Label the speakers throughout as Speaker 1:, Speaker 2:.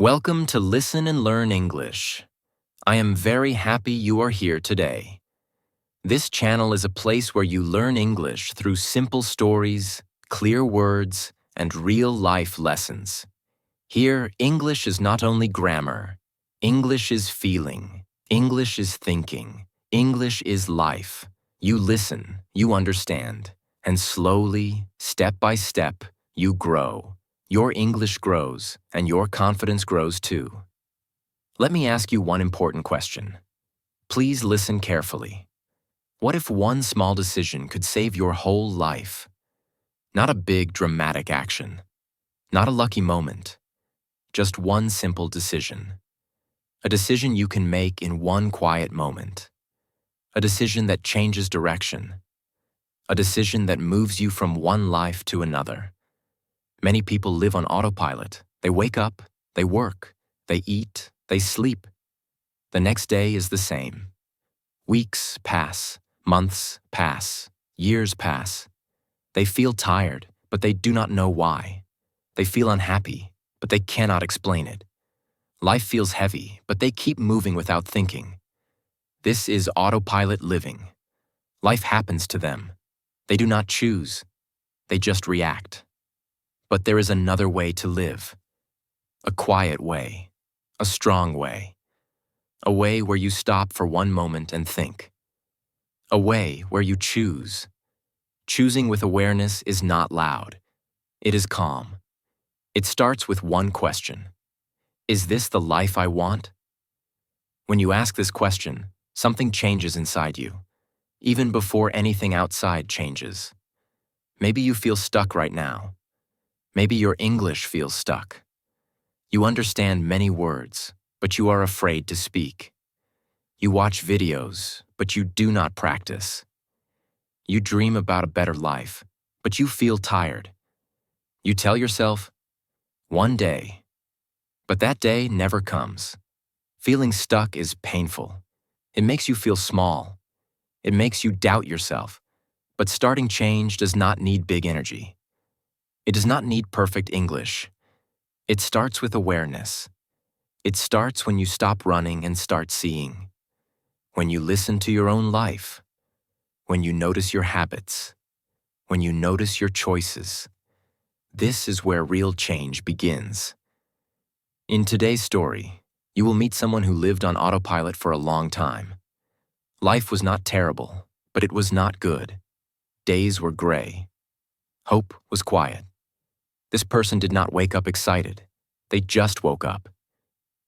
Speaker 1: Welcome to Listen and Learn English. I am very happy you are here today. This channel is a place where you learn English through simple stories, clear words, and real-life lessons. Here, English is not only grammar. English is feeling. English is thinking. English is life. You listen, you understand, and slowly, step by step, you grow. Your English grows, and your confidence grows too. Let me ask you one important question. Please listen carefully. What if one small decision could save your whole life? Not a big, dramatic action. Not a lucky moment. Just one simple decision. A decision you can make in one quiet moment. A decision that changes direction. A decision that moves you from one life to another. Many people live on autopilot. They wake up, they work, they eat, they sleep. The next day is the same. Weeks pass, months pass, years pass. They feel tired, but they do not know why. They feel unhappy, but they cannot explain it. Life feels heavy, but they keep moving without thinking. This is autopilot living. Life happens to them. They do not choose. They just react. But there is another way to live. A quiet way. A strong way. A way where you stop for one moment and think. A way where you choose. Choosing with awareness is not loud. It is calm. It starts with one question. Is this the life I want? When you ask this question, something changes inside you, even before anything outside changes. Maybe you feel stuck right now. Maybe your English feels stuck. You understand many words, but you are afraid to speak. You watch videos, but you do not practice. You dream about a better life, but you feel tired. You tell yourself, one day, but that day never comes. Feeling stuck is painful. It makes you feel small. It makes you doubt yourself. But starting change does not need big energy. It does not need perfect English. It starts with awareness. It starts when you stop running and start seeing. When you listen to your own life. When you notice your habits. When you notice your choices. This is where real change begins. In today's story, you will meet someone who lived on autopilot for a long time. Life was not terrible, but it was not good. Days were gray. Hope was quiet. This person did not wake up excited. They just woke up.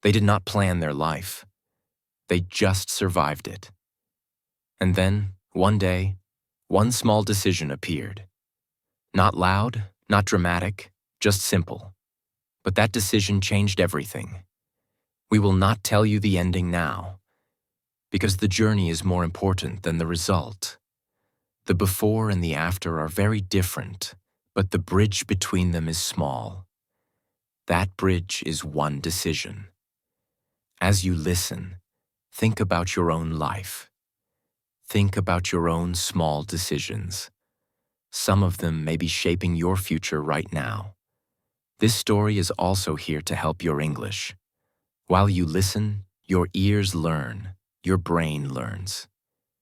Speaker 1: They did not plan their life. They just survived it. And then, one day, one small decision appeared. Not loud, not dramatic, just simple. But that decision changed everything. We will not tell you the ending now, because the journey is more important than the result. The before and the after are very different, but the bridge between them is small. That bridge is one decision. As you listen, think about your own life. Think about your own small decisions. Some of them may be shaping your future right now. This story is also here to help your English. While you listen, your ears learn, your brain learns.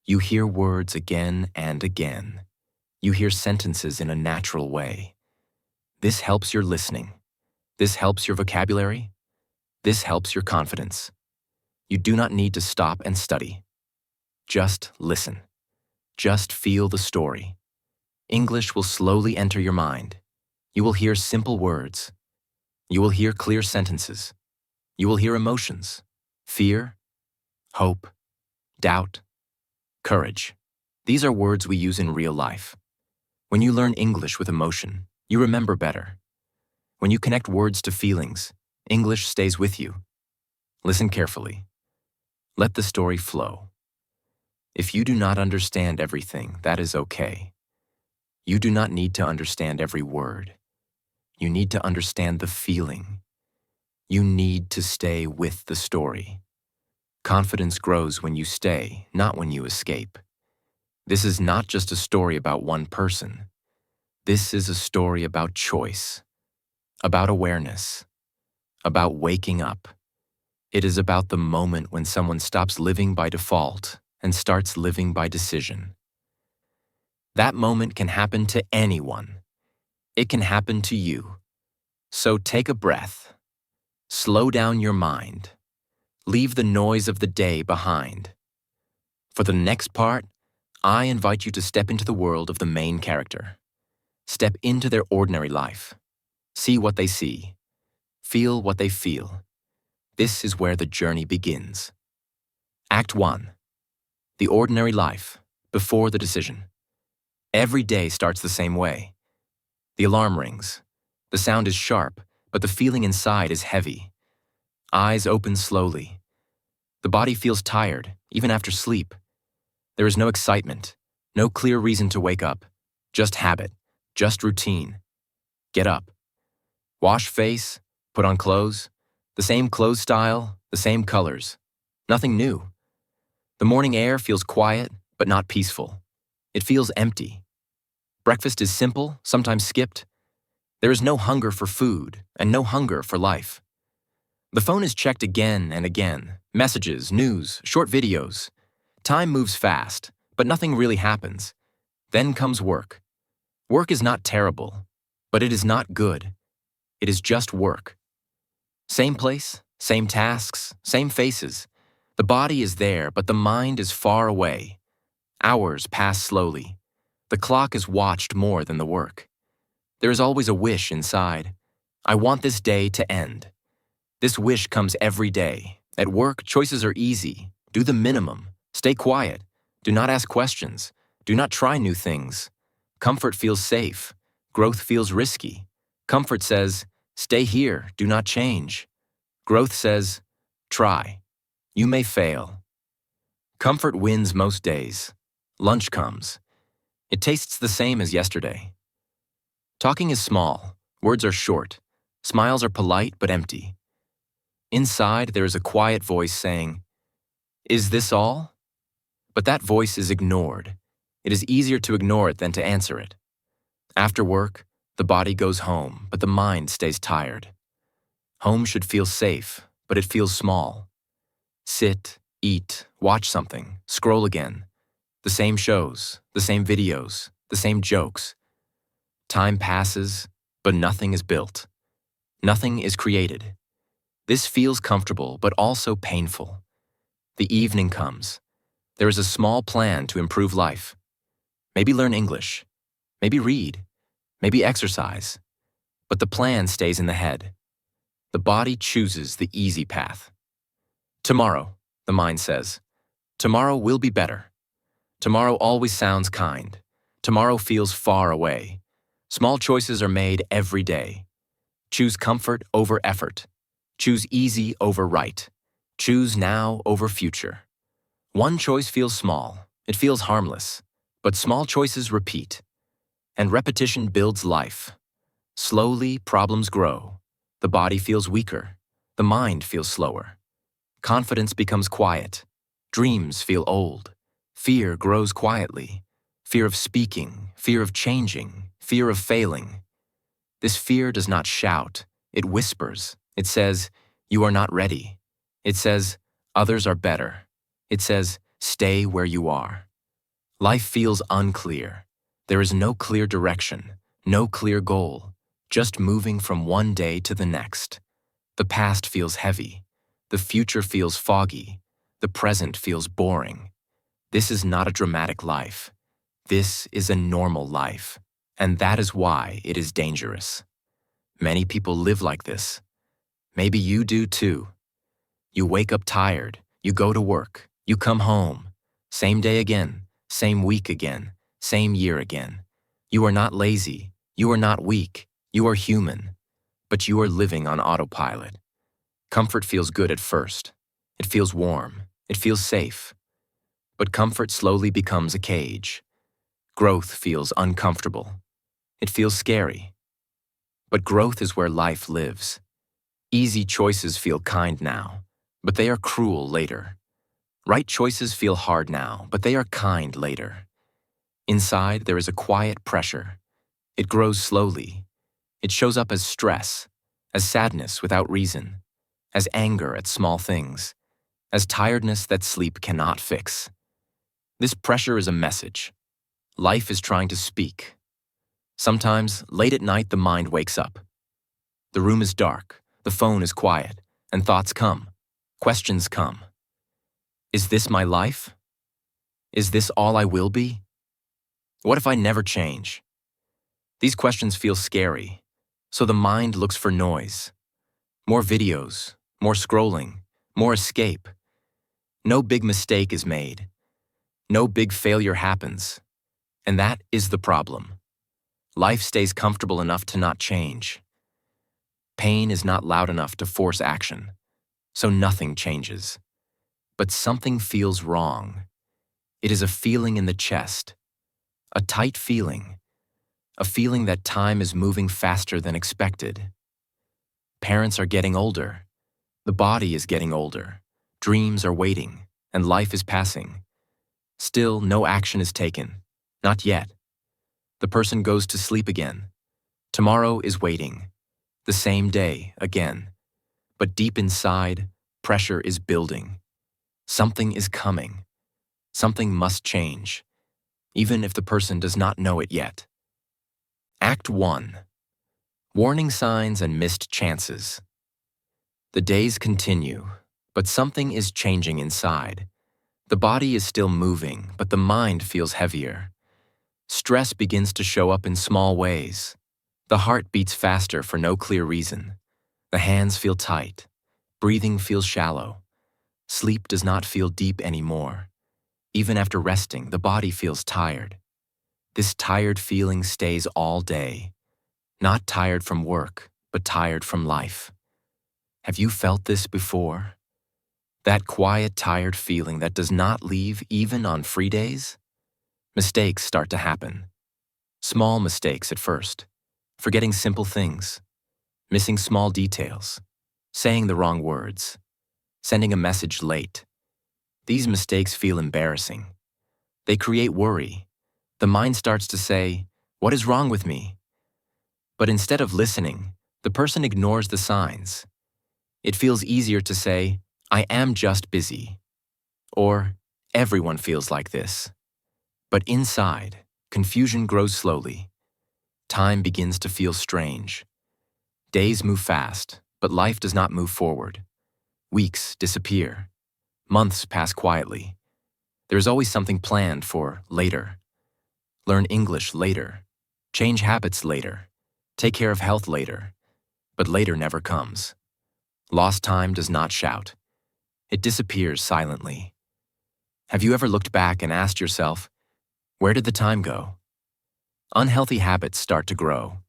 Speaker 1: You hear words again and again. You hear sentences in a natural way. This helps your listening. This helps your vocabulary. This helps your confidence. You do not need to stop and study. Just listen. Just feel the story. English will slowly enter your mind. You will hear simple words. You will hear clear sentences. You will hear emotions. Fear, hope, doubt, courage. These are words we use in real life. When you learn English with emotion, you remember better. When you connect words to feelings, English stays with you. Listen carefully. Let the story flow. If you do not understand everything, that is okay. You do not need to understand every word. You need to understand the feeling. You need to stay with the story. Confidence grows when you stay, not when you escape. This is not just a story about one person. This is a story about choice, about awareness, about waking up. It is about the moment when someone stops living by default and starts living by decision. That moment can happen to anyone. It can happen to you. So take a breath. Slow down your mind. Leave the noise of the day behind. For the next part, I invite you to step into the world of the main character. Step into their ordinary life. See what they see. Feel what they feel. This is where the journey begins. Act 1. The ordinary life, before the decision. Every day starts the same way. The alarm rings. The sound is sharp, but the feeling inside is heavy. Eyes open slowly. The body feels tired, even after sleep. There is no excitement, no clear reason to wake up. Just habit, just routine. Get up. Wash face, put on clothes. The same clothes style, the same colors. Nothing new. The morning air feels quiet, but not peaceful. It feels empty. Breakfast is simple, sometimes skipped. There is no hunger for food and no hunger for life. The phone is checked again and again. Messages, news, short videos. Time moves fast, but nothing really happens. Then comes work. Work is not terrible, but it is not good. It is just work. Same place, same tasks, same faces. The body is there, but the mind is far away. Hours pass slowly. The clock is watched more than the work. There is always a wish inside. I want this day to end. This wish comes every day. At work, choices are easy. Do the minimum. Stay quiet. Do not ask questions. Do not try new things. Comfort feels safe. Growth feels risky. Comfort says, stay here, do not change. Growth says, try. You may fail. Comfort wins most days. Lunch comes. It tastes the same as yesterday. Talking is small. Words are short. Smiles are polite but empty. Inside, there is a quiet voice saying, is this all? But that voice is ignored. It is easier to ignore it than to answer it. After work, the body goes home, but the mind stays tired. Home should feel safe, but it feels small. Sit, eat, watch something, scroll again. The same shows, the same videos, the same jokes. Time passes, but nothing is built. Nothing is created. This feels comfortable, but also painful. The evening comes. There is a small plan to improve life. Maybe learn English. Maybe read. Maybe exercise. But the plan stays in the head. The body chooses the easy path. Tomorrow, the mind says. Tomorrow will be better. Tomorrow always sounds kind. Tomorrow feels far away. Small choices are made every day. Choose comfort over effort. Choose easy over right. Choose now over future. One choice feels small. It feels harmless. But small choices repeat. And repetition builds life. Slowly, problems grow. The body feels weaker. The mind feels slower. Confidence becomes quiet. Dreams feel old. Fear grows quietly. Fear of speaking, fear of changing, fear of failing. This fear does not shout. It whispers. It says, you are not ready. It says, others are better. It says, stay where you are. Life feels unclear. There is no clear direction, no clear goal, just moving from one day to the next. The past feels heavy. The future feels foggy. The present feels boring. This is not a dramatic life. This is a normal life, and that is why it is dangerous. Many people live like this. Maybe you do too. You wake up tired, you go to work, you come home. Same day again, same week again, same year again. You are not lazy, you are not weak, you are human, but you are living on autopilot. Comfort feels good at first. It feels warm, it feels safe. But comfort slowly becomes a cage. Growth feels uncomfortable. It feels scary. But growth is where life lives. Easy choices feel kind now, but they are cruel later. Right choices feel hard now, but they are kind later. Inside, there is a quiet pressure. It grows slowly. It shows up as stress. as sadness without reason, as anger at small things, as tiredness that sleep cannot fix. This pressure is a message. Life is trying to speak. Sometimes, late at night, the mind wakes up. The room is dark, the phone is quiet, and thoughts come. Questions come. Is this my life? Is this all I will be? What if I never change? These questions feel scary, so the mind looks for noise. More videos, more scrolling, more escape. No big mistake is made. No big failure happens. And that is the problem. Life stays comfortable enough to not change. Pain is not loud enough to force action, so nothing changes. But something feels wrong. It is a feeling in the chest, a tight feeling, a feeling that time is moving faster than expected. Parents are getting older. The body is getting older. Dreams are waiting, and life is passing. Still, no action is taken. Not yet. The person goes to sleep again. Tomorrow is waiting. The same day again. But deep inside, pressure is building. Something is coming. Something must change, even if the person does not know it yet. Act 1. Warning signs and missed chances. The days continue, but something is changing inside. The body is still moving, but the mind feels heavier. Stress begins to show up in small ways. The heart beats faster for no clear reason. The hands feel tight. Breathing feels shallow. Sleep does not feel deep anymore. Even after resting, the body feels tired. This tired feeling stays all day. Not tired from work, but tired from life. Have you felt this before? That quiet, tired feeling that does not leave even on free days? Mistakes start to happen. Small mistakes at first. Forgetting simple things. Missing small details. Saying the wrong words. Sending a message late. These mistakes feel embarrassing. They create worry. The mind starts to say, "What is wrong with me?" But instead of listening, the person ignores the signs. It feels easier to say, "I am just busy," or "Everyone feels like this." But inside, confusion grows slowly. Time begins to feel strange. Days move fast, but life does not move forward. Weeks disappear. Months pass quietly. There is always something planned for later. Learn English later. Change habits later. Take care of health later. But later never comes. Lost time does not shout. It disappears silently. Have you ever looked back and asked yourself, where did the time go? Unhealthy habits start to grow.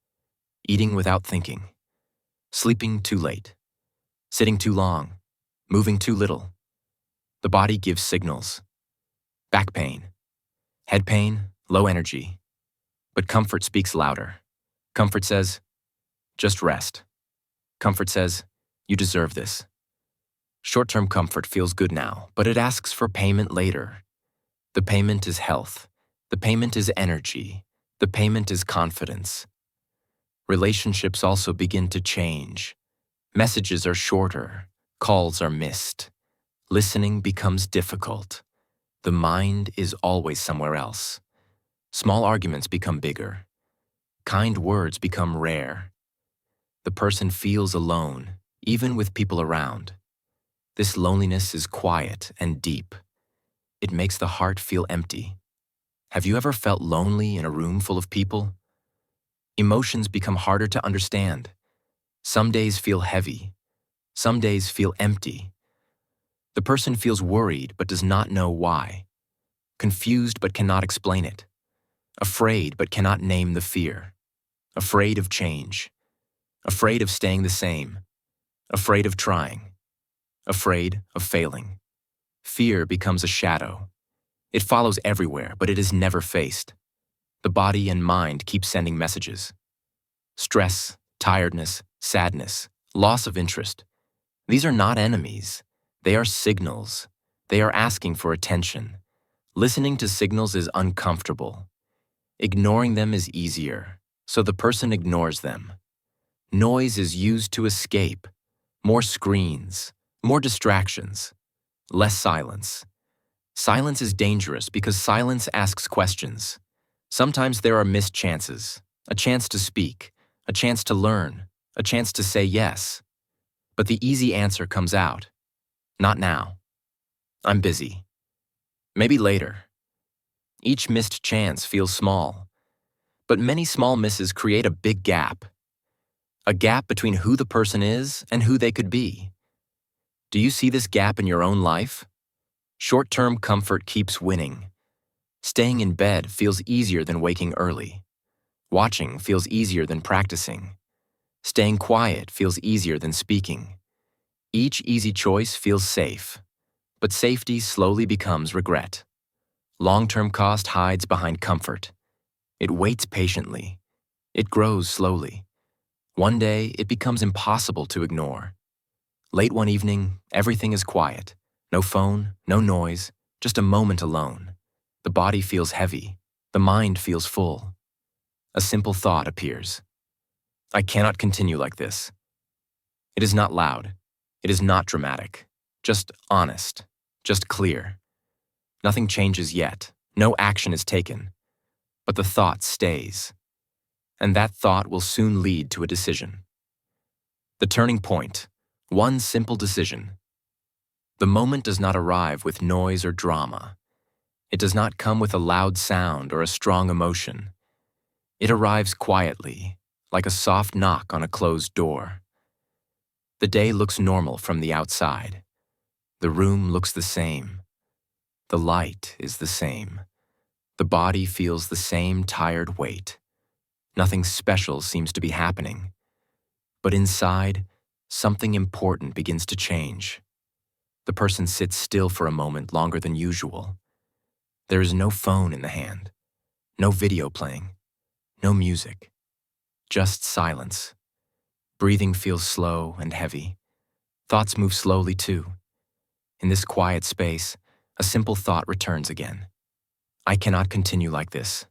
Speaker 1: Eating without thinking. Sleeping too late. Sitting too long. Moving too little. The body gives signals. Back pain. Head pain, low energy. But comfort speaks louder. Comfort says, just rest. Comfort says, you deserve this. Short-term comfort feels good now, but it asks for payment later. The payment is health. The payment is energy. The payment is confidence. Relationships also begin to change. Messages are shorter. Calls are missed. Listening becomes difficult. The mind is always somewhere else. Small arguments become bigger. Kind words become rare. The person feels alone, even with people around. This loneliness is quiet and deep. It makes the heart feel empty. Have you ever felt lonely in a room full of people? Emotions become harder to understand. Some days feel heavy. Some days feel empty. The person feels worried but does not know why. Confused but cannot explain it. Afraid but cannot name the fear. Afraid of change. Afraid of staying the same. Afraid of trying. Afraid of failing. Fear becomes a shadow. It follows everywhere, but it is never faced. The body and mind keep sending messages. Stress, tiredness, sadness, loss of interest. These are not enemies. They are signals. They are asking for attention. Listening to signals is uncomfortable. Ignoring them is easier, so the person ignores them. Noise is used to escape. More screens, more distractions, less silence. Silence is dangerous because silence asks questions. Sometimes there are missed chances, a chance to speak, a chance to learn, a chance to say yes. But the easy answer comes out. Not now. I'm busy. Maybe later. Each missed chance feels small, but many small misses create a big gap. A gap between who the person is and who they could be. Do you see this gap in your own life? Short-term comfort keeps winning. Staying in bed feels easier than waking early. Watching feels easier than practicing. Staying quiet feels easier than speaking. Each easy choice feels safe, but safety slowly becomes regret. Long-term cost hides behind comfort. It waits patiently. It grows slowly. One day, it becomes impossible to ignore. Late one evening, everything is quiet. No phone, no noise, just a moment alone. The body feels heavy. The mind feels full. A simple thought appears. I cannot continue like this. It is not loud. It is not dramatic. Just honest. Just clear. Nothing changes yet. No action is taken. But the thought stays. And that thought will soon lead to a decision. The turning point. One simple decision. The moment does not arrive with noise or drama. It does not come with a loud sound or a strong emotion. It arrives quietly, like a soft knock on a closed door. The day looks normal from the outside. The room looks the same. The light is the same. The body feels the same tired weight. Nothing special seems to be happening. But inside, something important begins to change. The person sits still for a moment longer than usual. There is no phone in the hand, no video playing, no music, just silence. Breathing feels slow and heavy. Thoughts move slowly too. In this quiet space, a simple thought returns again. I cannot continue like this.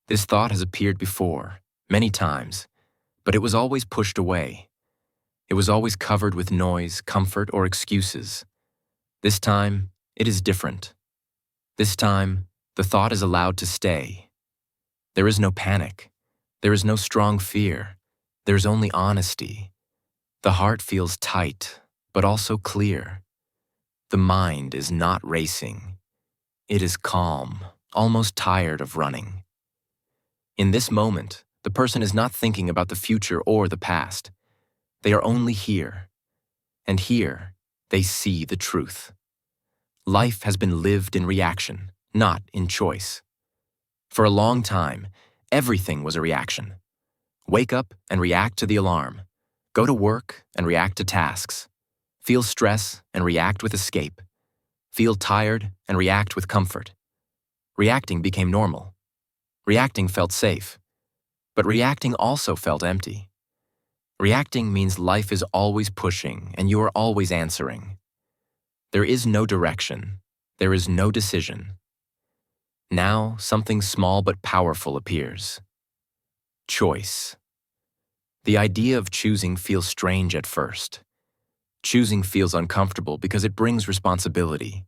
Speaker 1: This thought has appeared before, many times, but it was always pushed away. It was always covered with noise, comfort, or excuses. This time, it is different. This time, the thought is allowed to stay. There is no panic. There is no strong fear. There is only honesty. The heart feels tight, but also clear. The mind is not racing. It is calm, almost tired of running. In this moment, the person is not thinking about the future or the past. They are only here. And here, they see the truth. Life has been lived in reaction, not in choice. For a long time, everything was a reaction. Wake up and react to the alarm. Go to work and react to tasks. Feel stress and react with escape. Feel tired and react with comfort. Reacting became normal. Reacting felt safe. But reacting also felt empty. Reacting means life is always pushing and you are always answering. There is no direction. There is no decision. Now, something small but powerful appears. Choice. The idea of choosing feels strange at first. Choosing feels uncomfortable because it brings responsibility.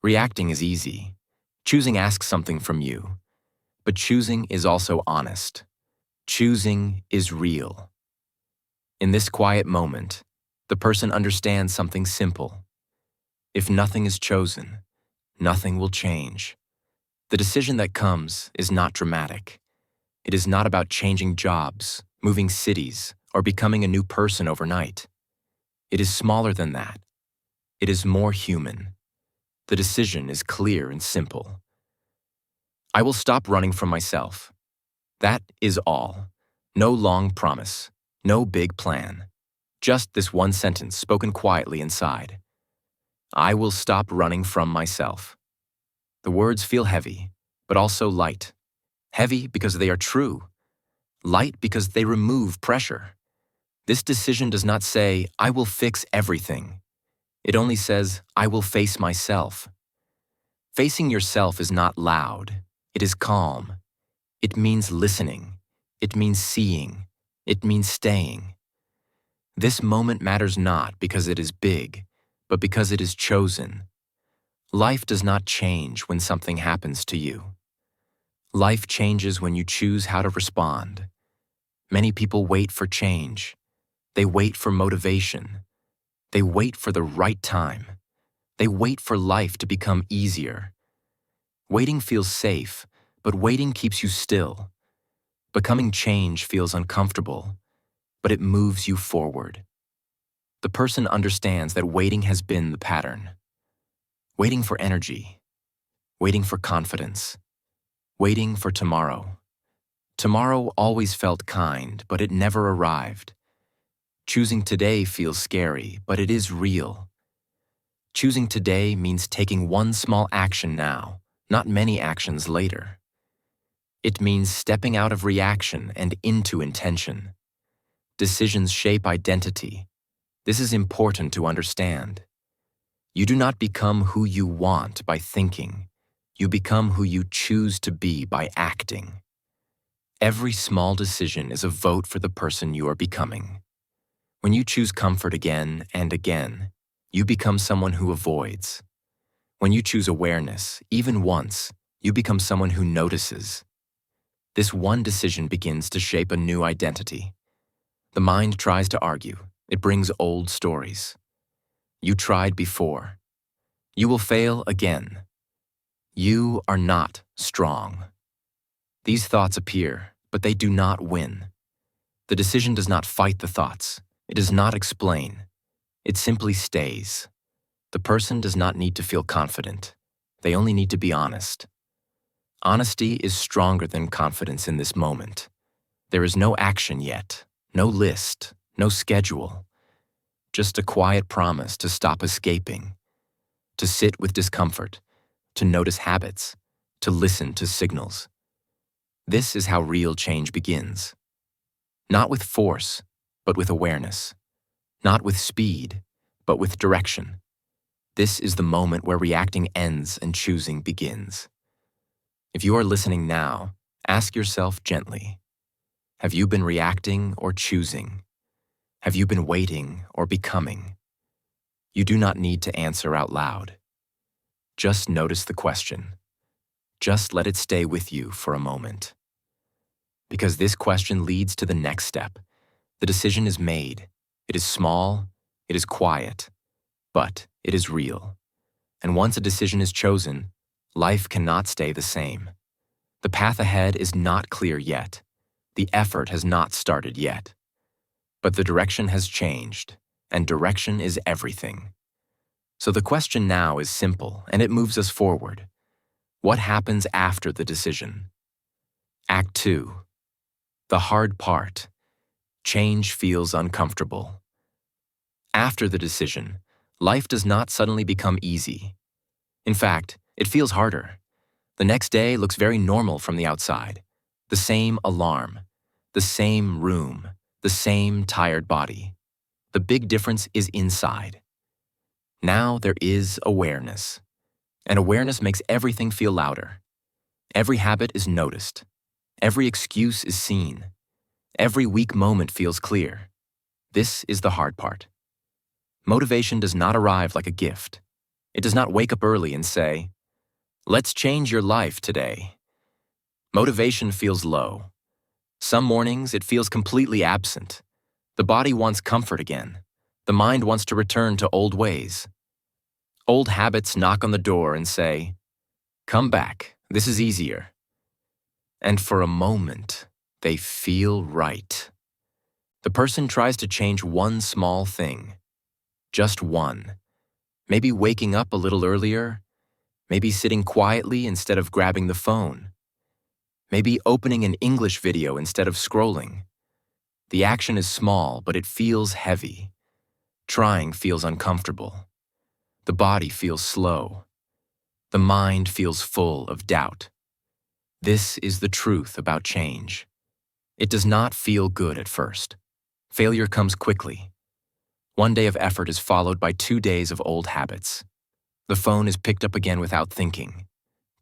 Speaker 1: Reacting is easy. Choosing asks something from you. But choosing is also honest. Choosing is real. In this quiet moment, the person understands something simple. If nothing is chosen, nothing will change. The decision that comes is not dramatic. It is not about changing jobs, moving cities, or becoming a new person overnight. It is smaller than that. It is more human. The decision is clear and simple. I will stop running from myself. That is all. No long promise. No big plan. Just this one sentence spoken quietly inside. I will stop running from myself. The words feel heavy, but also light. Heavy because they are true. Light because they remove pressure. This decision does not say, I will fix everything. It only says, I will face myself. Facing yourself is not loud. It is calm. It means listening. It means seeing. It means staying. This moment matters not because it is big, but because it is chosen. Life does not change when something happens to you. Life changes when you choose how to respond. Many people wait for change. They wait for motivation. They wait for the right time. They wait for life to become easier. Waiting feels safe, but waiting keeps you still. Becoming change feels uncomfortable, but it moves you forward. The person understands that waiting has been the pattern. Waiting for energy. Waiting for confidence. Waiting for tomorrow. Tomorrow always felt kind, but it never arrived. Choosing today feels scary, but it is real. Choosing today means taking one small action now, not many actions later. It means stepping out of reaction and into intention. Decisions shape identity. This is important to understand. You do not become who you want by thinking. You become who you choose to be by acting. Every small decision is a vote for the person you are becoming. When you choose comfort again and again, you become someone who avoids. When you choose awareness, even once, you become someone who notices. This one decision begins to shape a new identity. The mind tries to argue. It brings old stories. You tried before. You will fail again. You are not strong. These thoughts appear, but they do not win. The decision does not fight the thoughts. It does not explain. It simply stays. The person does not need to feel confident. They only need to be honest. Honesty is stronger than confidence in this moment. There is no action yet, no list, no schedule. Just a quiet promise to stop escaping, to sit with discomfort, to notice habits, to listen to signals. This is how real change begins. Not with force, but with awareness. Not with speed, but with direction. This is the moment where reacting ends and choosing begins. If you are listening now, ask yourself gently, have you been reacting or choosing? Have you been waiting or becoming? You do not need to answer out loud. Just notice the question. Just let it stay with you for a moment. Because this question leads to the next step. The decision is made. It is small, it is quiet, but it is real. And once a decision is chosen, life cannot stay the same. The path ahead is not clear yet. The effort has not started yet. But the direction has changed, and direction is everything. So the question now is simple, and it moves us forward. What happens after the decision? Act 2. The hard part. Change feels uncomfortable. After the decision, life does not suddenly become easy. In fact, it feels harder. The next day looks very normal from the outside. The same alarm, the same room, the same tired body. The big difference is inside. Now there is awareness. And awareness makes everything feel louder. Every habit is noticed. Every excuse is seen. Every weak moment feels clear. This is the hard part. Motivation does not arrive like a gift. It does not wake up early and say, "Let's change your life today." Motivation feels low. Some mornings it feels completely absent. The body wants comfort again. The mind wants to return to old ways. Old habits knock on the door and say, "Come back, this is easier." And for a moment, they feel right. The person tries to change one small thing. Just one. Maybe waking up a little earlier. Maybe sitting quietly instead of grabbing the phone. Maybe opening an English video instead of scrolling. The action is small, but it feels heavy. Trying feels uncomfortable. The body feels slow. The mind feels full of doubt. This is the truth about change. It does not feel good at first. Failure comes quickly. One day of effort is followed by 2 days of old habits. The phone is picked up again without thinking.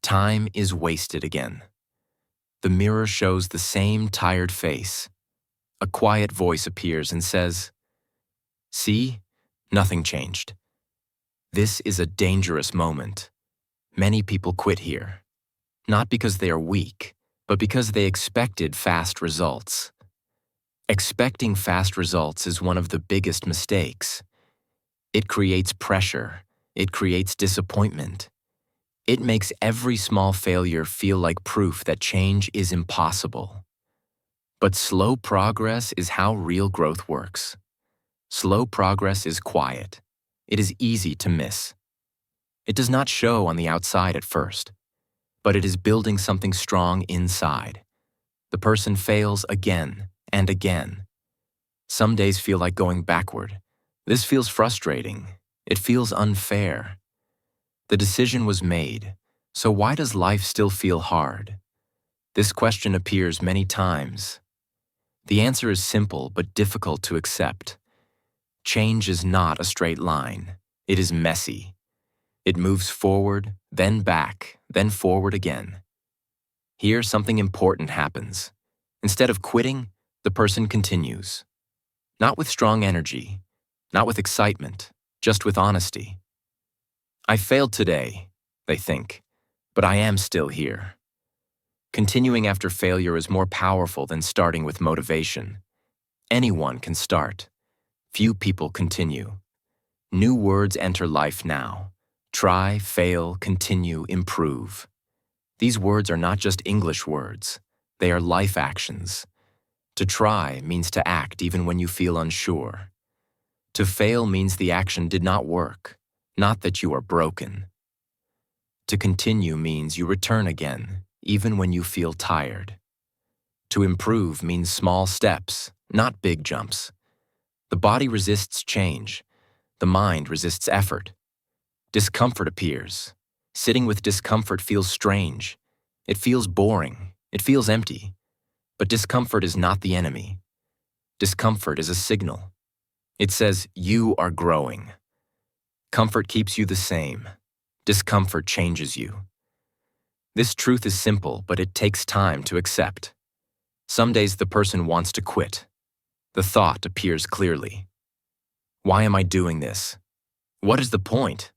Speaker 1: Time is wasted again. The mirror shows the same tired face. a quiet voice appears and says, "See, nothing changed." This is a dangerous moment. Many people quit here, not because they are weak, but because they expected fast results. Expecting fast results is one of the biggest mistakes. It creates pressure. It creates disappointment. It makes every small failure feel like proof that change is impossible. But slow progress is how real growth works. Slow progress is quiet. It is easy to miss. It does not show on the outside at first, but it is building something strong inside. The person fails again and again. Some days feel like going backward. This feels frustrating. It feels unfair. The decision was made, so why does life still feel hard? This question appears many times. The answer is simple but difficult to accept. Change is not a straight line. It is messy. It moves forward, then back, then forward again. Here, something important happens. Instead of quitting, the person continues. Not with strong energy, not with excitement, just with honesty. I failed today, they think, but I am still here. Continuing after failure is more powerful than starting with motivation. Anyone can start. Few people continue. New words enter life now. Try, fail, continue, improve. These words are not just English words. They are life actions. To try means to act even when you feel unsure. To fail means the action did not work, not that you are broken. To continue means you return again, even when you feel tired. To improve means small steps, not big jumps. The body resists change. The mind resists effort. Discomfort appears. Sitting with discomfort feels strange. It feels boring. It feels empty. But discomfort is not the enemy. Discomfort is a signal. It says you are growing. Comfort keeps you the same. Discomfort changes you. This truth is simple, but it takes time to accept. Some days the person wants to quit. The thought appears clearly. Why am I doing this? What is the point?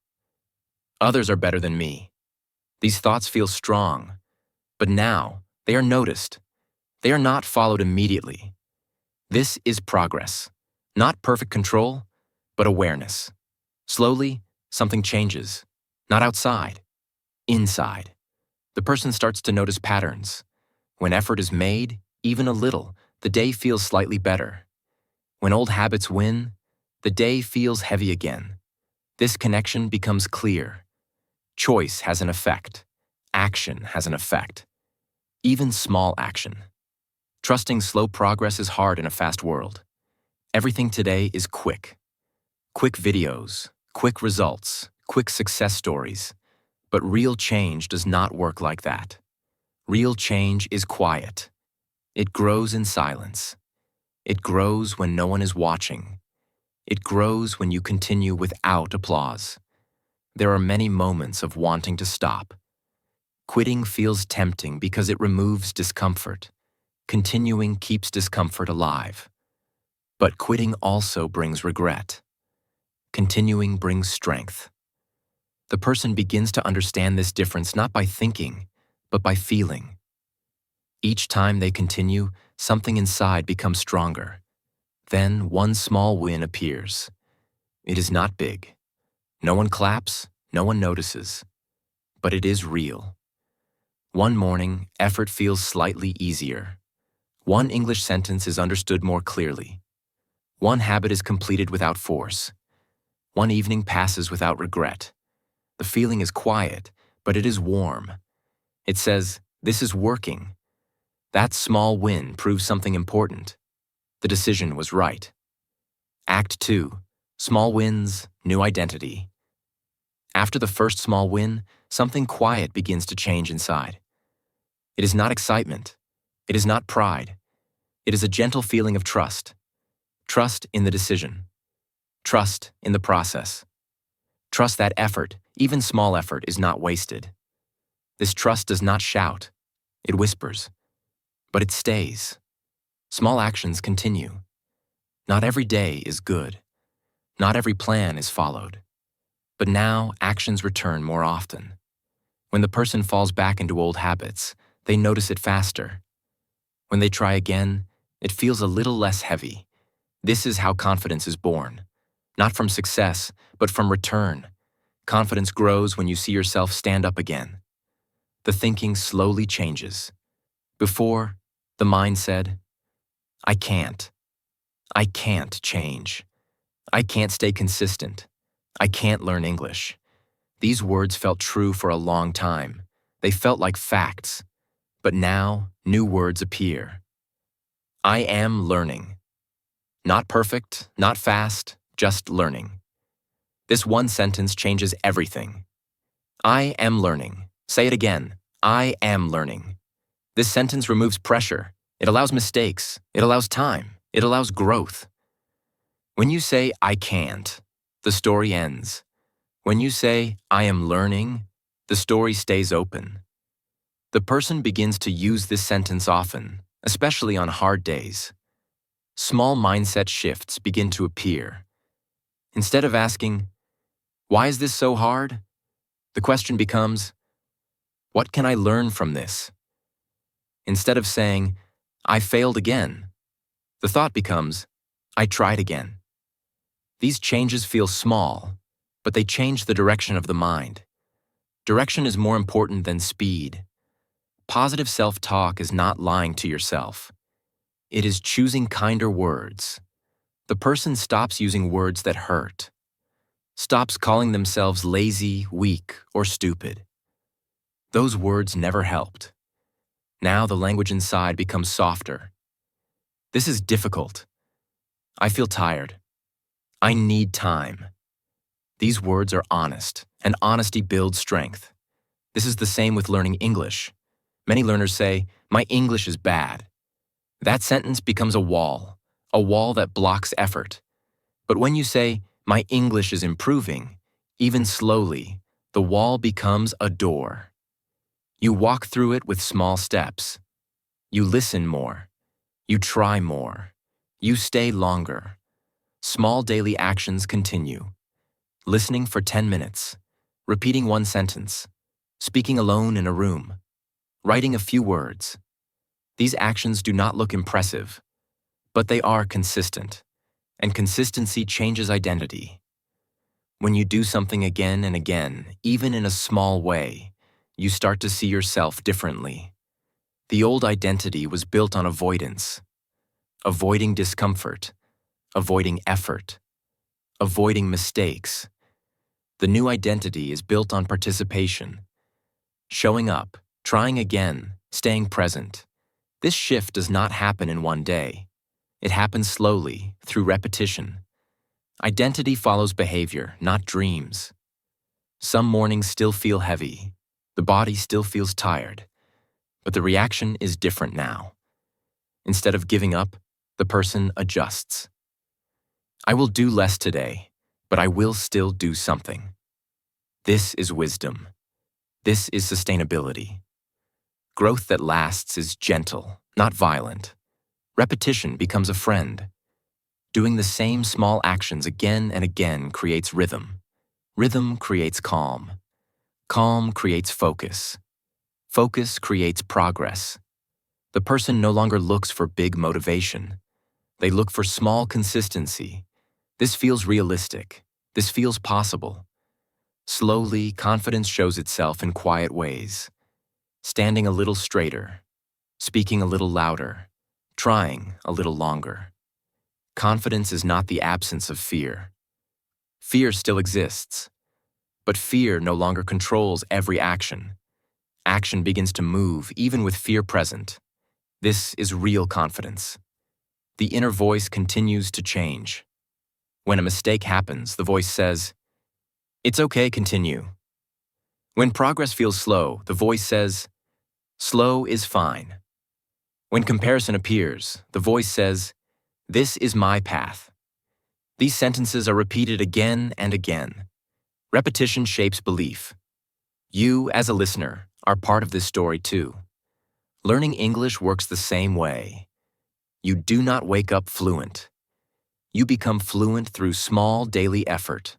Speaker 1: Others are better than me. These thoughts feel strong, but now they are noticed. They are not followed immediately. This is progress. Not perfect control, but awareness. Slowly, something changes. Not outside, inside. The person starts to notice patterns. When effort is made, even a little, the day feels slightly better. When old habits win, the day feels heavy again. This connection becomes clear. Choice has an effect. Action has an effect. Even small action. Trusting slow progress is hard in a fast world. Everything today is quick. Quick videos, quick results, quick success stories. But real change does not work like that. Real change is quiet. It grows in silence. It grows when no one is watching. It grows when you continue without applause. There are many moments of wanting to stop. Quitting feels tempting because it removes discomfort. Continuing keeps discomfort alive. But quitting also brings regret. Continuing brings strength. The person begins to understand this difference not by thinking, but by feeling. Each time they continue, something inside becomes stronger. Then one small win appears. It is not big. No one claps, no one notices. But it is real. One morning, effort feels slightly easier. One English sentence is understood more clearly. One habit is completed without force. One evening passes without regret. The feeling is quiet, but it is warm. It says, "This is working." That small win proves something important. The decision was right. Act 2. Small wins, new identity. After the first small win, something quiet begins to change inside. It is not excitement. It is not pride. It is a gentle feeling of trust. Trust in the decision. Trust in the process. Trust that effort, even small effort, is not wasted. This trust does not shout. It whispers. But it stays. Small actions continue. Not every day is good. Not every plan is followed. But now actions return more often. When the person falls back into old habits, they notice it faster. When they try again, it feels a little less heavy. This is how confidence is born. Not from success, but from return. Confidence grows when you see yourself stand up again. The thinking slowly changes. Before, the mind said, I can't change. I can't stay consistent. I can't learn English. These words felt true for a long time. They felt like facts. But now, new words appear. I am learning. Not perfect, not fast, just learning. This one sentence changes everything. I am learning. Say it again. I am learning. This sentence removes pressure. It allows mistakes. It allows time. It allows growth. When you say, I can't, the story ends. When you say, I am learning, the story stays open. The person begins to use this sentence often, especially on hard days. Small mindset shifts begin to appear. Instead of asking, why is this so hard? The question becomes, what can I learn from this? Instead of saying, I failed again, the thought becomes, I tried again. These changes feel small, but they change the direction of the mind. Direction is more important than speed. Positive self-talk is not lying to yourself. It is choosing kinder words. The person stops using words that hurt, stops calling themselves lazy, weak, or stupid. Those words never helped. Now the language inside becomes softer. This is difficult. I feel tired. I need time. These words are honest, and honesty builds strength. This is the same with learning English. Many learners say, my English is bad. That sentence becomes a wall that blocks effort. But when you say, my English is improving, even slowly, the wall becomes a door. You walk through it with small steps. You listen more. You try more. You stay longer. Small daily actions continue. Listening for 10 minutes. Repeating one sentence. Speaking alone in a room. Writing a few words. These actions do not look impressive, but they are consistent, and consistency changes identity. When you do something again and again, even in a small way, you start to see yourself differently. The old identity was built on avoidance, avoiding discomfort, avoiding effort, avoiding mistakes. The new identity is built on participation, showing up, trying again, staying present. This shift does not happen in one day. It happens slowly, through repetition. Identity follows behavior, not dreams. Some mornings still feel heavy. The body still feels tired. But the reaction is different now. Instead of giving up, the person adjusts. I will do less today, but I will still do something. This is wisdom. This is sustainability. Growth that lasts is gentle, not violent. Repetition becomes a friend. Doing the same small actions again and again creates rhythm. Rhythm creates calm. Calm creates focus. Focus creates progress. The person no longer looks for big motivation. They look for small consistency. This feels realistic. This feels possible. Slowly, confidence shows itself in quiet ways. Standing a little straighter, speaking a little louder, trying a little longer. Confidence is not the absence of fear. Fear still exists, but fear no longer controls every action. Action begins to move even with fear present. This is real confidence. The inner voice continues to change. When a mistake happens, the voice says, "It's okay, continue." When progress feels slow, the voice says, "Slow is fine." When comparison appears, the voice says, "This is my path." These sentences are repeated again and again. Repetition shapes belief. You, as a listener, are part of this story too. Learning English works the same way. You do not wake up fluent. You become fluent through small daily effort.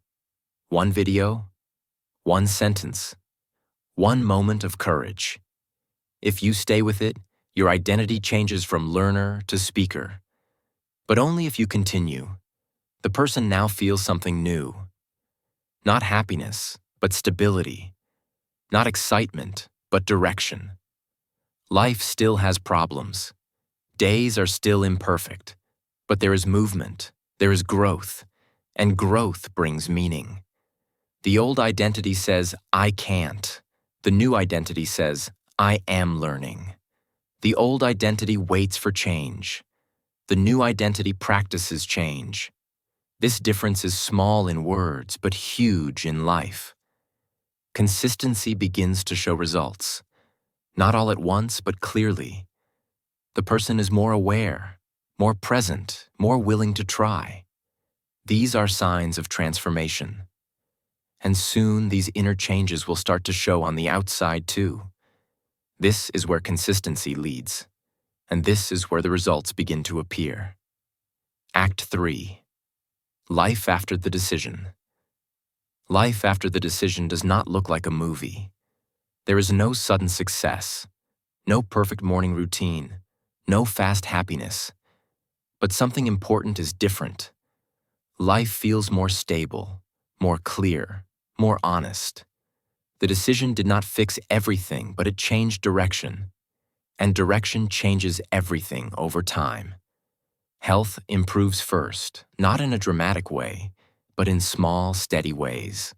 Speaker 1: One video, one sentence, one moment of courage. If you stay with it, your identity changes from learner to speaker. But only if you continue. The person now feels something new. Not happiness, but stability. Not excitement, but direction. Life still has problems. Days are still imperfect. But there is movement, there is growth, and growth brings meaning. The old identity says, I can't. The new identity says, I am learning. The old identity waits for change. The new identity practices change. This difference is small in words, but huge in life. Consistency begins to show results. Not all at once, but clearly. The person is more aware, more present, more willing to try. These are signs of transformation. And soon these inner changes will start to show on the outside too. This is where consistency leads, and this is where the results begin to appear. Act 3. Life after the decision. Life after the decision does not look like a movie. There is no sudden success, no perfect morning routine, no fast happiness. But something important is different. Life feels more stable, more clear, more honest. The decision did not fix everything, but it changed direction. And direction changes everything over time. Health improves first, not in a dramatic way, but in small, steady ways.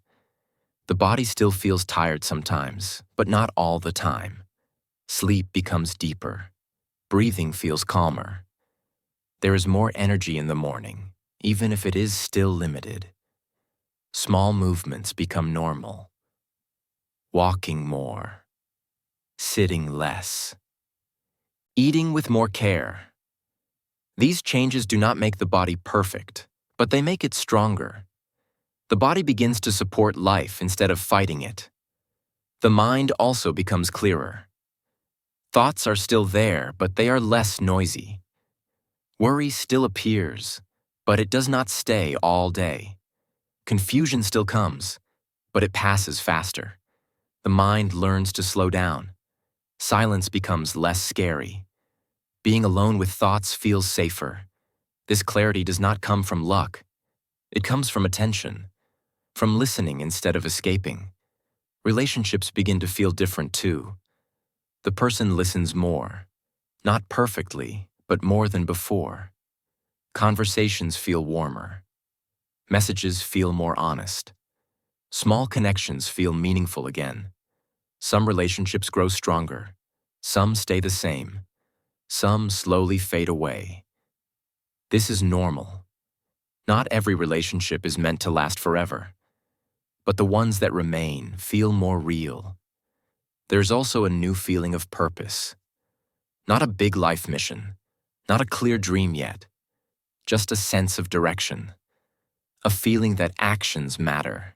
Speaker 1: The body still feels tired sometimes, but not all the time. Sleep becomes deeper. Breathing feels calmer. There is more energy in the morning, even if it is still limited. Small movements become normal. Walking more. Sitting less. Eating with more care. These changes do not make the body perfect, but they make it stronger. The body begins to support life instead of fighting it. The mind also becomes clearer. Thoughts are still there, but they are less noisy. Worry still appears, but it does not stay all day. Confusion still comes, but it passes faster. The mind learns to slow down. Silence becomes less scary. Being alone with thoughts feels safer. This clarity does not come from luck. It comes from attention, from listening instead of escaping. Relationships begin to feel different too. The person listens more, not perfectly, but more than before. Conversations feel warmer. Messages feel more honest. Small connections feel meaningful again. Some relationships grow stronger. Some stay the same. Some slowly fade away. This is normal. Not every relationship is meant to last forever. But the ones that remain feel more real. There's also a new feeling of purpose. Not a big life mission. Not a clear dream yet. Just a sense of direction. A feeling that actions matter.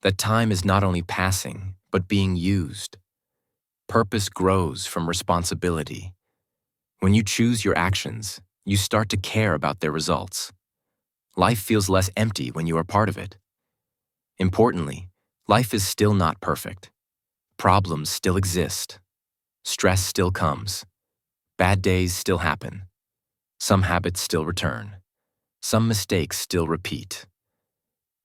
Speaker 1: That time is not only passing, but being used. Purpose grows from responsibility. When you choose your actions, you start to care about their results. Life feels less empty when you are part of it. Importantly, life is still not perfect. Problems still exist. Stress still comes. Bad days still happen. Some habits still return. Some mistakes still repeat.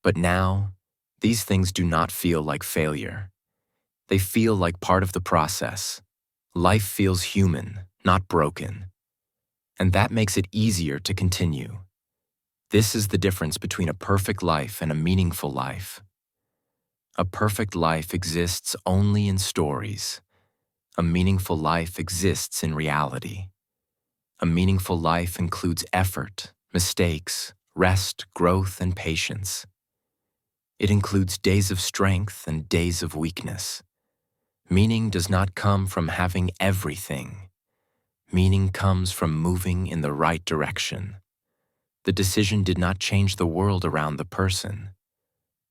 Speaker 1: But now, these things do not feel like failure. They feel like part of the process. Life feels human, not broken. And that makes it easier to continue. This is the difference between a perfect life and a meaningful life. A perfect life exists only in stories. A meaningful life exists in reality. A meaningful life includes effort, mistakes, rest, growth, and patience. It includes days of strength and days of weakness. Meaning does not come from having everything. Meaning comes from moving in the right direction. The decision did not change the world around the person.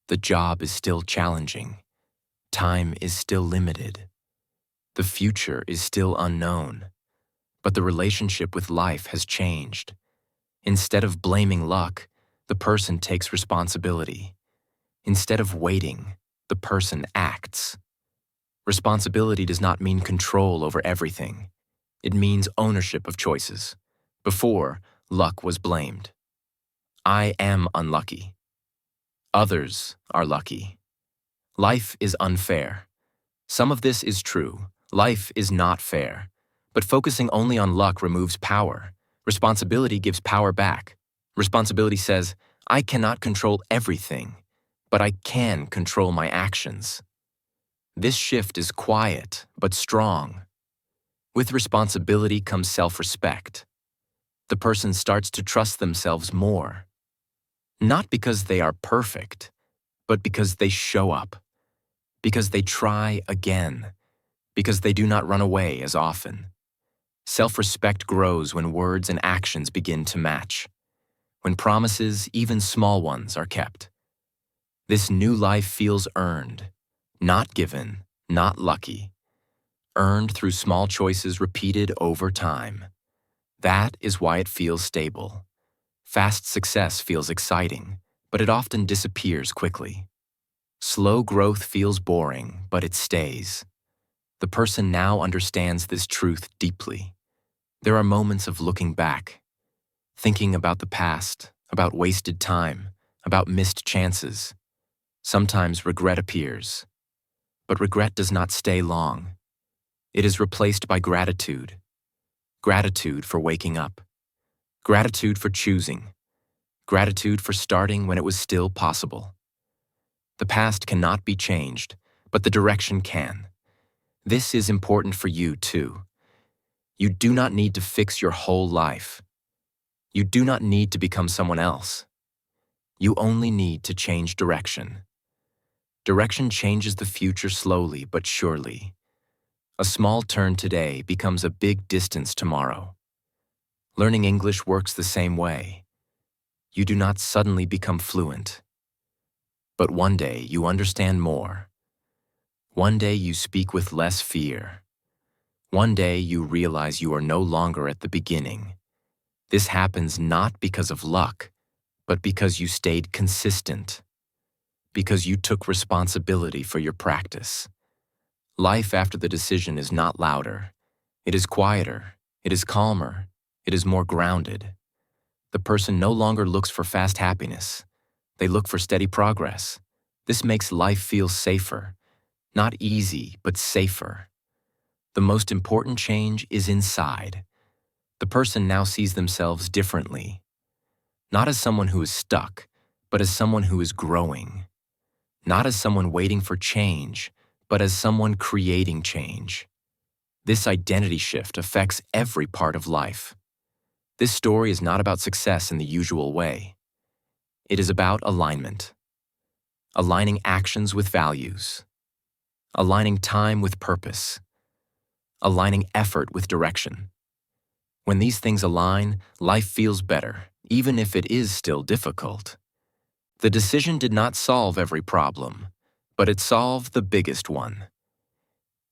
Speaker 1: The job is still challenging. Time is still limited. The future is still unknown. But the relationship with life has changed. Instead of blaming luck, the person takes responsibility. Instead of waiting, the person acts. Responsibility does not mean control over everything. It means ownership of choices. Before, luck was blamed. I am unlucky. Others are lucky. Life is unfair. Some of this is true. Life is not fair. But focusing only on luck removes power. Responsibility gives power back. Responsibility says, I cannot control everything, but I can control my actions. This shift is quiet, but strong. With responsibility comes self-respect. The person starts to trust themselves more. Not because they are perfect, but because they show up. Because they try again. Because they do not run away as often. Self-respect grows when words and actions begin to match. When promises, even small ones, are kept. This new life feels earned, not given, not lucky. Earned through small choices repeated over time. That is why it feels stable. Fast success feels exciting, but it often disappears quickly. Slow growth feels boring, but it stays. The person now understands this truth deeply. There are moments of looking back, thinking about the past, about wasted time, about missed chances. Sometimes regret appears, but regret does not stay long. It is replaced by gratitude. Gratitude for waking up. Gratitude for choosing. Gratitude for starting when it was still possible. The past cannot be changed, but the direction can. This is important for you too. You do not need to fix your whole life. You do not need to become someone else. You only need to change direction. Direction changes the future slowly but surely. A small turn today becomes a big distance tomorrow. Learning English works the same way. You do not suddenly become fluent. But one day you understand more. One day you speak with less fear. One day you realize you are no longer at the beginning. This happens not because of luck, but because you stayed consistent. Because you took responsibility for your practice. Life after the decision is not louder. It is quieter. It is calmer. It is more grounded. The person no longer looks for fast happiness. They look for steady progress. This makes life feel safer. Not easy, but safer. The most important change is inside. The person now sees themselves differently. Not as someone who is stuck, but as someone who is growing. Not as someone waiting for change, but as someone creating change. This identity shift affects every part of life. This story is not about success in the usual way. It is about alignment. Aligning actions with values. Aligning time with purpose. Aligning effort with direction. When these things align, life feels better, even if it is still difficult. The decision did not solve every problem, but it solved the biggest one.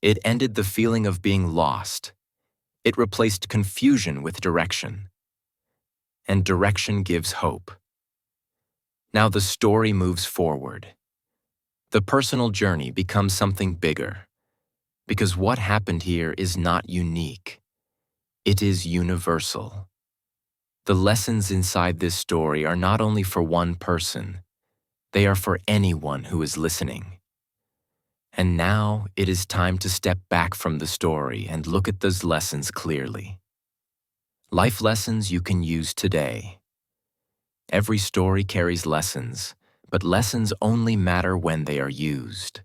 Speaker 1: It ended the feeling of being lost. It replaced confusion with direction. And direction gives hope. Now the story moves forward. The personal journey becomes something bigger. Because what happened here is not unique. It is universal. The lessons inside this story are not only for one person, they are for anyone who is listening. And now it is time to step back from the story and look at those lessons clearly. Life lessons you can use today. Every story carries lessons, but lessons only matter when they are used.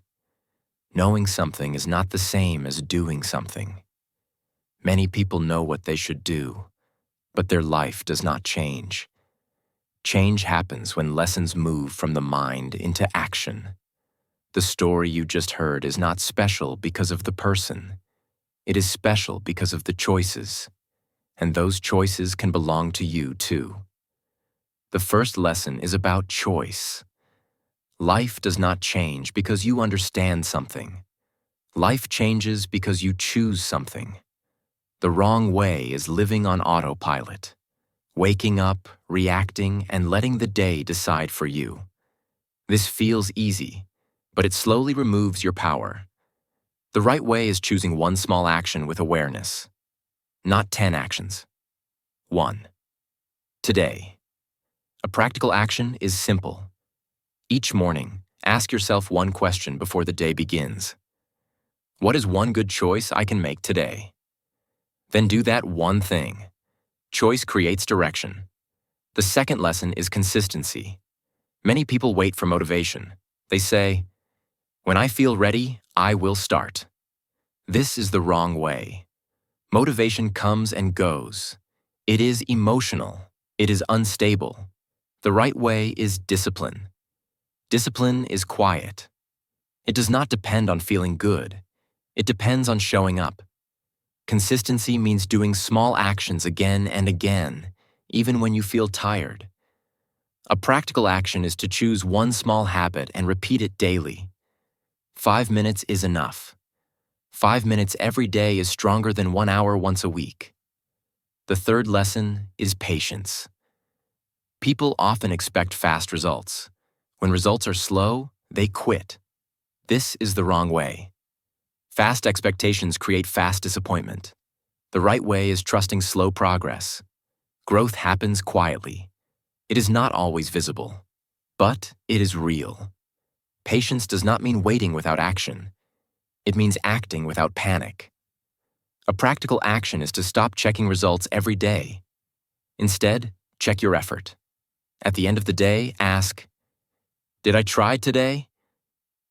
Speaker 1: Knowing something is not the same as doing something. Many people know what they should do, but their life does not change. Change happens when lessons move from the mind into action. The story you just heard is not special because of the person. It is special because of the choices. And those choices can belong to you too. The first lesson is about choice. Life does not change because you understand something. Life changes because you choose something. The wrong way is living on autopilot, waking up, reacting, and letting the day decide for you. This feels easy, but it slowly removes your power. The right way is choosing one small action with awareness, not 10 actions. 1. Today. A practical action is simple. Each morning, ask yourself one question before the day begins. What is one good choice I can make today? Then do that one thing. Choice creates direction. The second lesson is consistency. Many people wait for motivation. They say, "When I feel ready, I will start." This is the wrong way. Motivation comes and goes. It is emotional. It is unstable. The right way is discipline. Discipline is quiet. It does not depend on feeling good. It depends on showing up. Consistency means doing small actions again and again, even when you feel tired. A practical action is to choose one small habit and repeat it daily. 5 minutes is enough. 5 minutes every day is stronger than 1 hour once a week. The third lesson is patience. People often expect fast results. When results are slow, they quit. This is the wrong way. Fast expectations create fast disappointment. The right way is trusting slow progress. Growth happens quietly. It is not always visible, but it is real. Patience does not mean waiting without action. It means acting without panic. A practical action is to stop checking results every day. Instead, check your effort. At the end of the day, ask, "Did I try today?"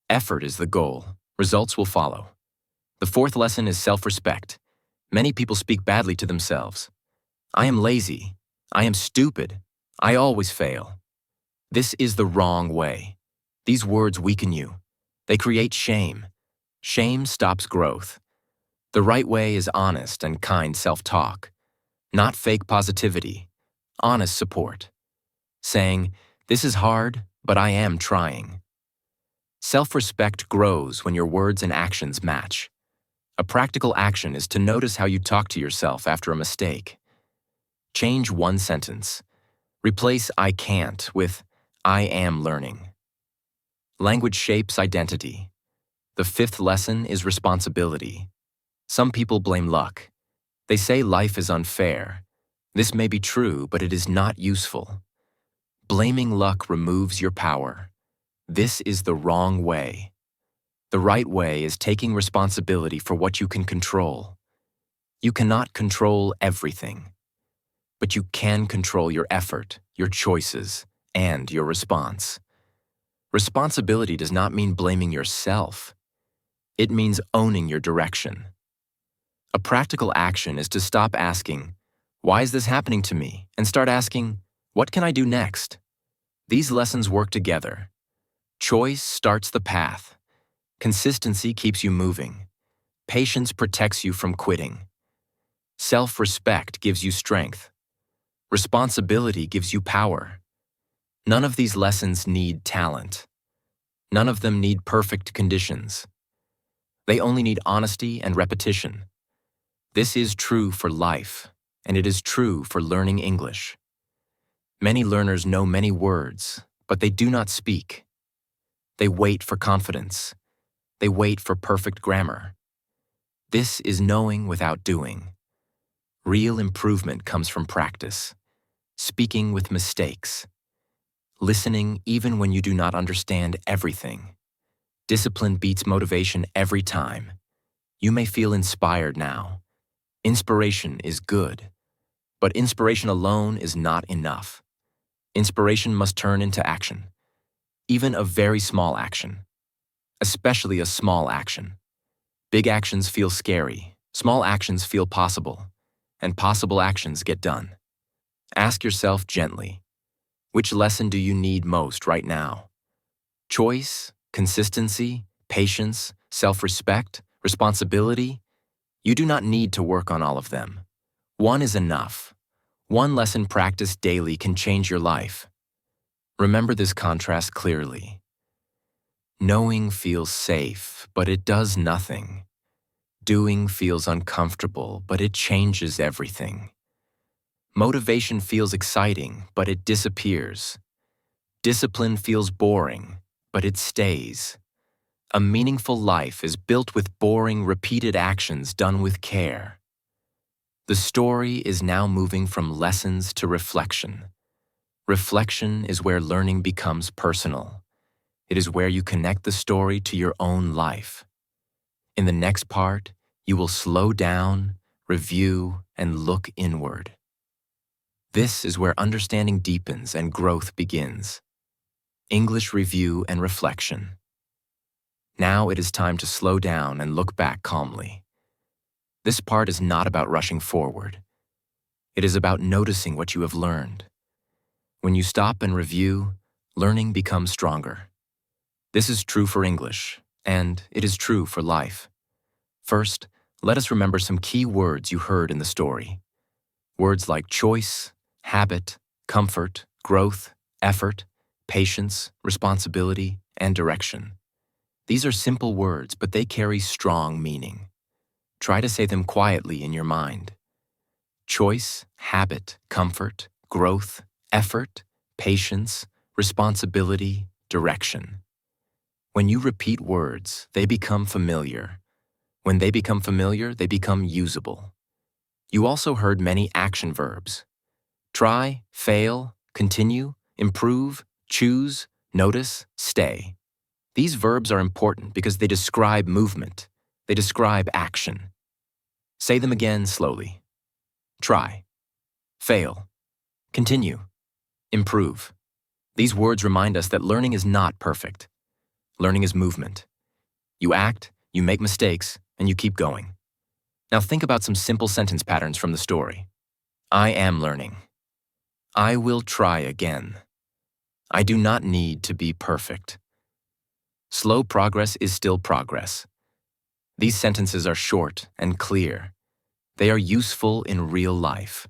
Speaker 1: Effort is the goal. Results will follow. The fourth lesson is self-respect. Many people speak badly to themselves. "I am lazy. I am stupid. I always fail." This is the wrong way. These words weaken you. They create shame. Shame stops growth. The right way is honest and kind self-talk, not fake positivity, honest support. Saying, "This is hard, but I am trying." Self-respect grows when your words and actions match. A practical action is to notice how you talk to yourself after a mistake. Change one sentence. Replace "I can't" with "I am learning." Language shapes identity. The fifth lesson is responsibility. Some people blame luck. They say life is unfair. This may be true, but it is not useful. Blaming luck removes your power. This is the wrong way. The right way is taking responsibility for what you can control. You cannot control everything, but you can control your effort, your choices, and your response. Responsibility does not mean blaming yourself. It means owning your direction. A practical action is to stop asking, "Why is this happening to me?" and start asking, "What can I do next?" These lessons work together. Choice starts the path. Consistency keeps you moving. Patience protects you from quitting. Self-respect gives you strength. Responsibility gives you power. None of these lessons need talent. None of them need perfect conditions. They only need honesty and repetition. This is true for life, and it is true for learning English. Many learners know many words, but they do not speak. They wait for confidence. They wait for perfect grammar. This is knowing without doing. Real improvement comes from practice, speaking with mistakes, listening even when you do not understand everything. Discipline beats motivation every time. You may feel inspired now. Inspiration is good, but inspiration alone is not enough. Inspiration must turn into action, even a very small action, especially a small action. Big actions feel scary, small actions feel possible, and possible actions get done. Ask yourself gently, which lesson do you need most right now? Choice, consistency, patience, self-respect, responsibility? You do not need to work on all of them. One is enough. One lesson practiced daily can change your life. Remember this contrast clearly. Knowing feels safe, but it does nothing. Doing feels uncomfortable, but it changes everything. Motivation feels exciting, but it disappears. Discipline feels boring, but it stays. A meaningful life is built with boring, repeated actions done with care. The story is now moving from lessons to reflection. Reflection is where learning becomes personal. It is where you connect the story to your own life. In the next part, you will slow down, review, and look inward. This is where understanding deepens and growth begins. English review and reflection. Now it is time to slow down and look back calmly. This part is not about rushing forward. It is about noticing what you have learned. When you stop and review, learning becomes stronger. This is true for English, and it is true for life. First, let us remember some key words you heard in the story. Words like choice, habit, comfort, growth, effort, patience, responsibility, and direction. These are simple words, but they carry strong meaning. Try to say them quietly in your mind. Choice, habit, comfort, growth, effort, patience, responsibility, direction. When you repeat words, they become familiar. When they become familiar, they become usable. You also heard many action verbs. Try, fail, continue, improve, choose, notice, stay. These verbs are important because they describe movement. They describe action. Say them again slowly. Try, fail, continue, improve. These words remind us that learning is not perfect. Learning is movement. You act, you make mistakes, and you keep going. Now think about some simple sentence patterns from the story. I am learning. I will try again. I do not need to be perfect. Slow progress is still progress. These sentences are short and clear. They are useful in real life.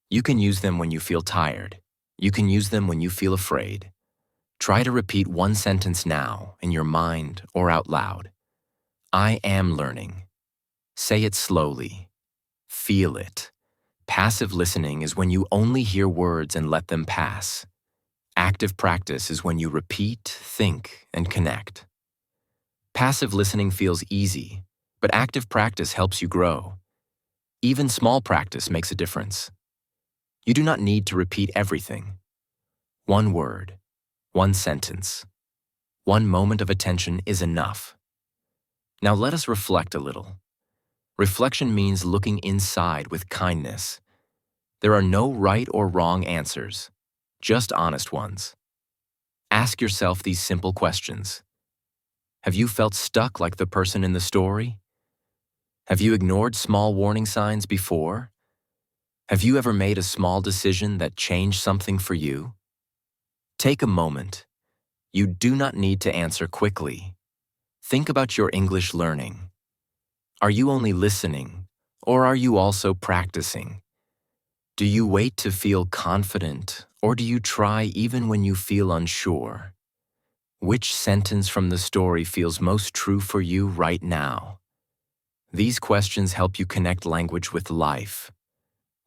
Speaker 1: You can use them when you feel tired. You can use them when you feel afraid. Try to repeat one sentence now in your mind or out loud. I am learning. Say it slowly. Feel it. Passive listening is when you only hear words and let them pass. Active practice is when you repeat, think, and connect. Passive listening feels easy, but active practice helps you grow. Even small practice makes a difference. You do not need to repeat everything. One word, one sentence, one moment of attention is enough. Now let us reflect a little. Reflection means looking inside with kindness. There are no right or wrong answers, just honest ones. Ask yourself these simple questions. Have you felt stuck like the person in the story? Have you ignored small warning signs before? Have you ever made a small decision that changed something for you? Take a moment. You do not need to answer quickly. Think about your English learning. Are you only listening, or are you also practicing? Do you wait to feel confident, or do you try even when you feel unsure? Which sentence from the story feels most true for you right now? These questions help you connect language with life.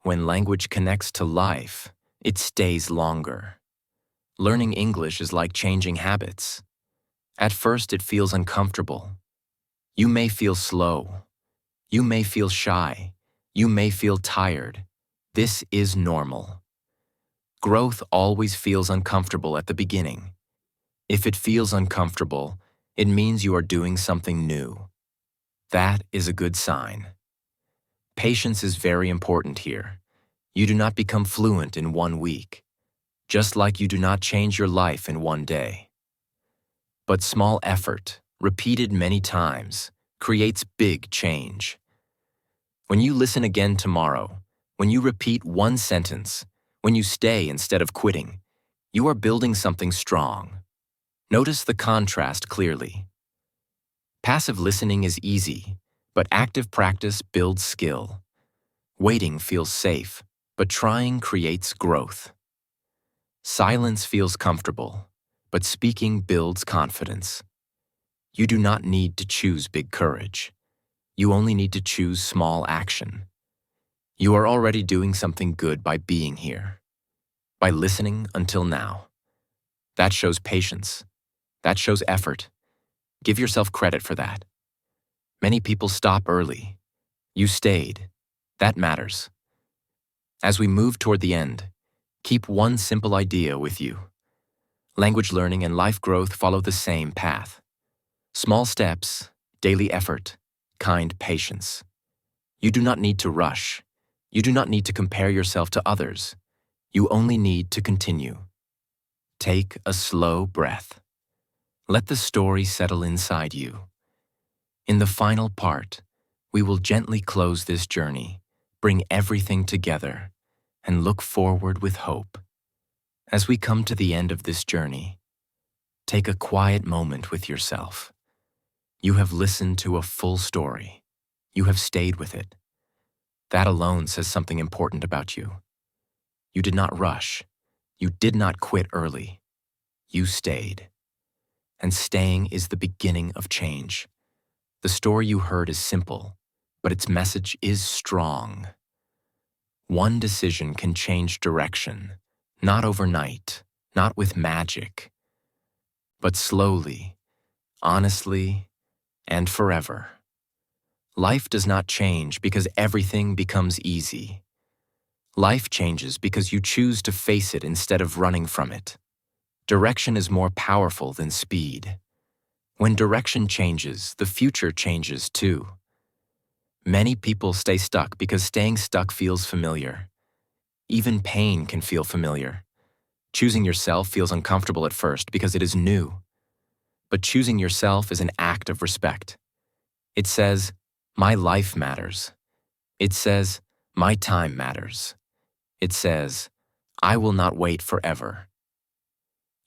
Speaker 1: When language connects to life, it stays longer. Learning English is like changing habits. At first, it feels uncomfortable. You may feel slow. You may feel shy. You may feel tired. This is normal. Growth always feels uncomfortable at the beginning. If it feels uncomfortable, it means you are doing something new. That is a good sign. Patience is very important here. You do not become fluent in 1 week, just like you do not change your life in 1 day. But small effort, repeated many times, creates big change. When you listen again tomorrow, when you repeat one sentence, when you stay instead of quitting, you are building something strong. Notice the contrast clearly. Passive listening is easy, but active practice builds skill. Waiting feels safe, but trying creates growth. Silence feels comfortable, but speaking builds confidence. You do not need to choose big courage. You only need to choose small action. You are already doing something good by being here, by listening until now. That shows patience. That shows effort. Give yourself credit for that. Many people stop early. You stayed. That matters. As we move toward the end, keep one simple idea with you. Language learning and life growth follow the same path. Small steps, daily effort, kind patience. You do not need to rush. You do not need to compare yourself to others. You only need to continue. Take a slow breath. Let the story settle inside you. In the final part, we will gently close this journey, bring everything together, and look forward with hope. As we come to the end of this journey, take a quiet moment with yourself. You have listened to a full story. You have stayed with it. That alone says something important about you. You did not rush. You did not quit early. You stayed. And staying is the beginning of change. The story you heard is simple, but its message is strong. One decision can change direction, not overnight, not with magic, but slowly, honestly, and forever. Life does not change because everything becomes easy. Life changes because you choose to face it instead of running from it. Direction is more powerful than speed. When direction changes, the future changes too. Many people stay stuck because staying stuck feels familiar. Even pain can feel familiar. Choosing yourself feels uncomfortable at first because it is new. But choosing yourself is an act of respect. It says, my life matters. It says, my time matters. It says, I will not wait forever.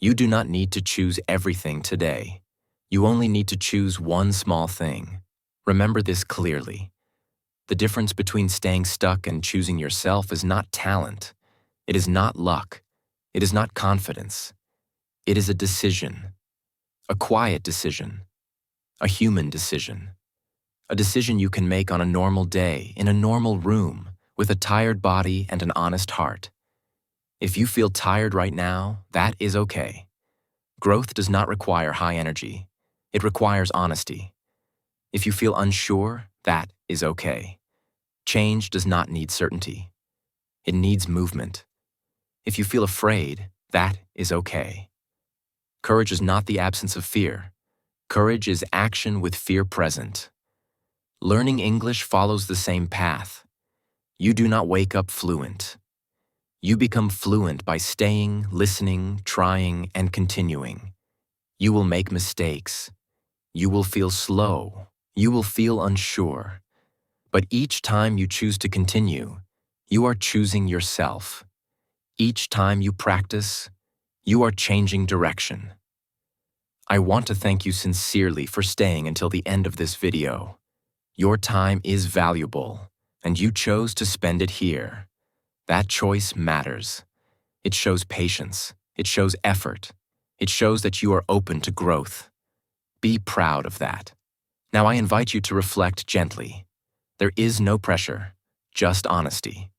Speaker 1: You do not need to choose everything today. You only need to choose one small thing. Remember this clearly. The difference between staying stuck and choosing yourself is not talent. It is not luck. It is not confidence. It is a decision. A quiet decision. A human decision. A decision you can make on a normal day, in a normal room, with a tired body and an honest heart. If you feel tired right now, that is okay. Growth does not require high energy. It requires honesty. If you feel unsure, that is okay. Change does not need certainty. It needs movement. If you feel afraid, that is okay. Courage is not the absence of fear. Courage is action with fear present. Learning English follows the same path. You do not wake up fluent. You become fluent by staying, listening, trying, and continuing. You will make mistakes. You will feel slow. You will feel unsure. But each time you choose to continue, you are choosing yourself. Each time you practice, you are changing direction. I want to thank you sincerely for staying until the end of this video. Your time is valuable, and you chose to spend it here. That choice matters. It shows patience. It shows effort. It shows that you are open to growth. Be proud of that. Now I invite you to reflect gently. There is no pressure, just honesty.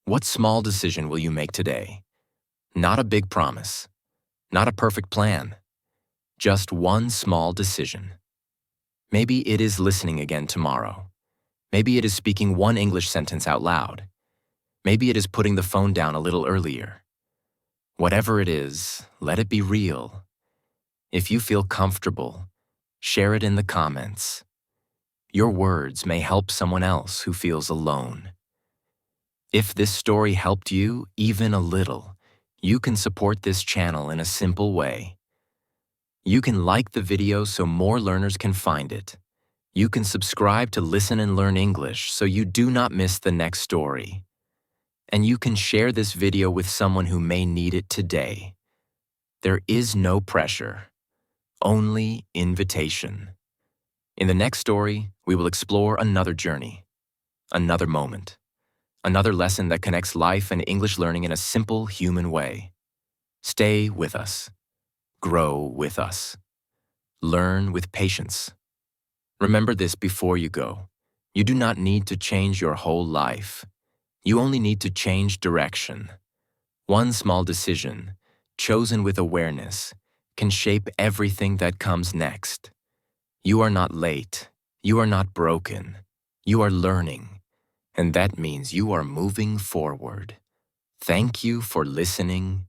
Speaker 1: What small decision will you make today? Not a big promise, not a perfect plan, just one small decision. Maybe it is listening again tomorrow. Maybe it is speaking one English sentence out loud. Maybe it is putting the phone down a little earlier. Whatever it is, let it be real. If you feel comfortable, share it in the comments. Your words may help someone else who feels alone. If this story helped you even a little, you can support this channel in a simple way. You can like the video so more learners can find it. You can subscribe to Listen and Learn English so you do not miss the next story. And you can share this video with someone who may need it today. There is no pressure, only invitation. In the next story, we will explore another journey, another moment, another lesson that connects life and English learning in a simple human way. Stay with us. Grow with us. Learn with patience. Remember this before you go. You do not need to change your whole life. You only need to change direction. One small decision, chosen with awareness, can shape everything that comes next. You are not late. You are not broken. You are learning. And that means you are moving forward. Thank you for listening